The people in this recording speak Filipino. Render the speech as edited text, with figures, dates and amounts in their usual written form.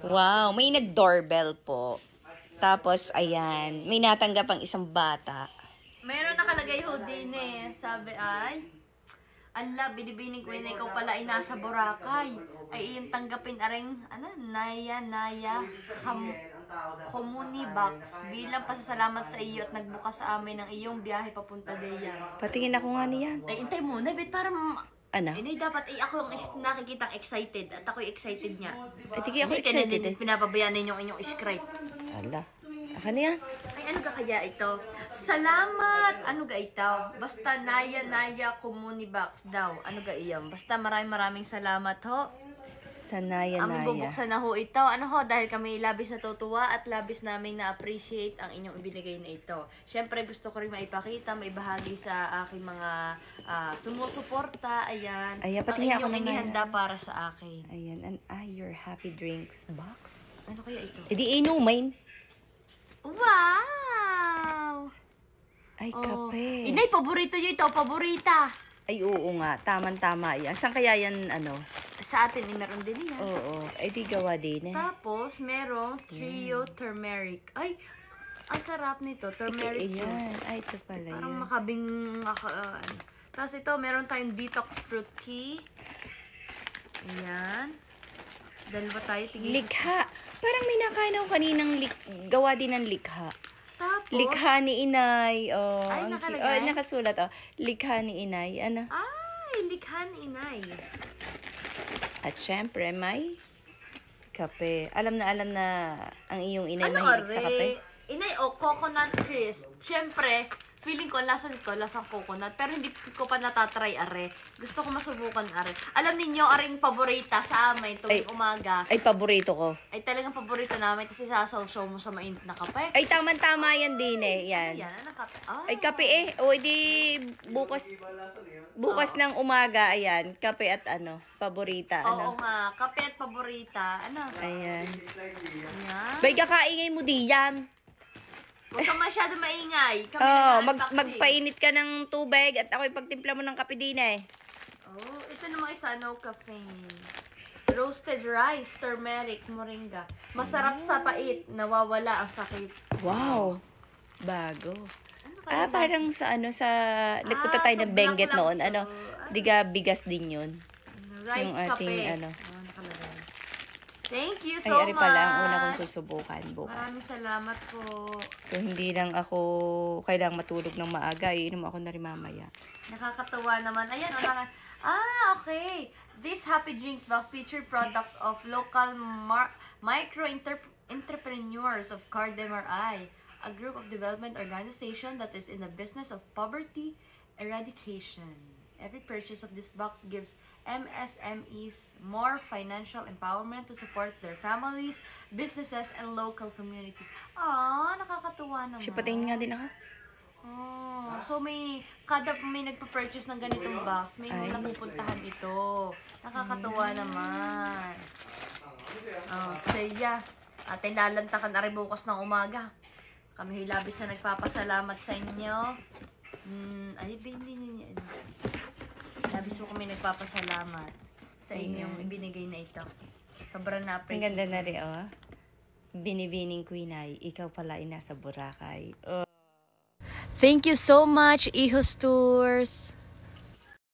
Wow, may nag-doorbell po. Tapos, ayan, may natanggap ang isang bata. Mayroon nakalagay ho din eh. Sabi ay, ala, binibining ko na ikaw pala ay nasa Boracay. Ay iyong tanggapin aring, Naya, Community Box. Bilang pasasalamat sa iyo at nagbukas sa amin ng iyong biyahe papunta diyan. Patingin ako nga niyan. Ay, intay muna, bet para Ano? Inay, dapat ako ang nakikitang excited at ako'y excited niya. Ay, tiki ako excited eh. Pinapabayaan ninyong inyong script. Ala, ako niyan. Ay, ano ka kaya ito? Salamat! Ano ga ito? Basta Naya Community Box daw. Ano ga iyon? Basta maraming salamat ho. Sa Naya. Amin bubuksan na ho ito. Ano ho, dahil kami labis natutuwa at labis namin na-appreciate ang inyong ibinigay na ito. Siyempre, gusto ko rin maipakita, maibahagi sa aking mga sumusuporta. Ayan. Ayan, pati ang ako inyong naman. inihanda para sa akin. Ayan, your happy drinks box. Ano kaya ito? E di inumin. Wow! Ay, kape. Inay, paborito nyo ito. Paborita. Ay, oo nga. Tama yan. Saan kaya yan, ano? Sa atin, meron din yan. Oo. Ay, di gawa din eh. Tapos, merong trio turmeric. Ay, ang sarap nito. Turmeric Ayan. juice. Ay, ito pala Parang yan. makabing... Tapos ito, meron tayong detox fruit tea. Ayan. Dalawa tayo. Tingin. Likha. Parang may nakain ako kaninang gawa din ng likha. Tapos, Likha ni Inay. Oh, Ay, nakalagay? nakasulat. Oh. Likha ni Inay. Ano? ay, likhan inay. At syempre, may kape. Alam na ang iyong inay Ano, mahilig sa kape. Inay, coconut crisp. Siyempre, feeling ko, lasang coconut. Pero hindi ko pa natatry, are. Gusto ko masubukan, are. Alam ninyo, aring paborita sa amin tuwing umaga. Ay, paborito ko. Ay, talagang paborito namin kasi sasaw-saw mo sa mainit na kape. Ay, tama yan din eh. Yan. Ayan, ano kape? Ay, kape eh. O, edi bukas ng umaga, ayan. Kape at ano, paborita. Oo Ano? nga, kape at paborita. Ano? Ayan. Ayan. Bay, kakaingay mo di yan. Huwag ka masyado maingay. Kami Oo, nag-unboxing. magpainit ka ng tubig at ako'y pagtimpla mo ng kape din eh. Oh, ito namang isa, no caffeine. Roasted rice, turmeric, moringa. Masarap sa pait, nawawala ang sakit. Wow. Bago. Ano kaya Parang sa ano, nagpunta tayo sa ng Benguet black lang noon. to. Ano, diga bigas din yun. rice yung ating, kape? ano. Oh, nakalagay. Thank you Ay, so ari much. pala ang una kong susubukan bukas. Maraming salamat po. Kung hindi lang ako kailangang matulog ng maaga, iinom ako na rin mamaya. Nakakatawa naman. Ayan, okay. This Happy Drinks box feature products of local micro-entrepreneurs of CardMRI, a group of development organization that is in the business of poverty eradication. Every purchase of this box gives MSMEs more financial empowerment to support their families, businesses, and local communities. Nakakatuwa naman. Siya, patingin nga din ako. So kada may nagpa-purchase ng ganitong box, may napupuntahan ito. Nakakatuwa naman. Saya. At lalantakan na rin bukas ng umaga. Kami labis na nagpapasalamat sa inyo. Labis po kami nagpapasalamat sa inyong ibinigay na ito. Sobrang Ang na-appreciate. ganda na rin, oh. Binibining Queen ay, ikaw pala ay nasa Boracay. Oh. Thank you so much, Ihos Tours!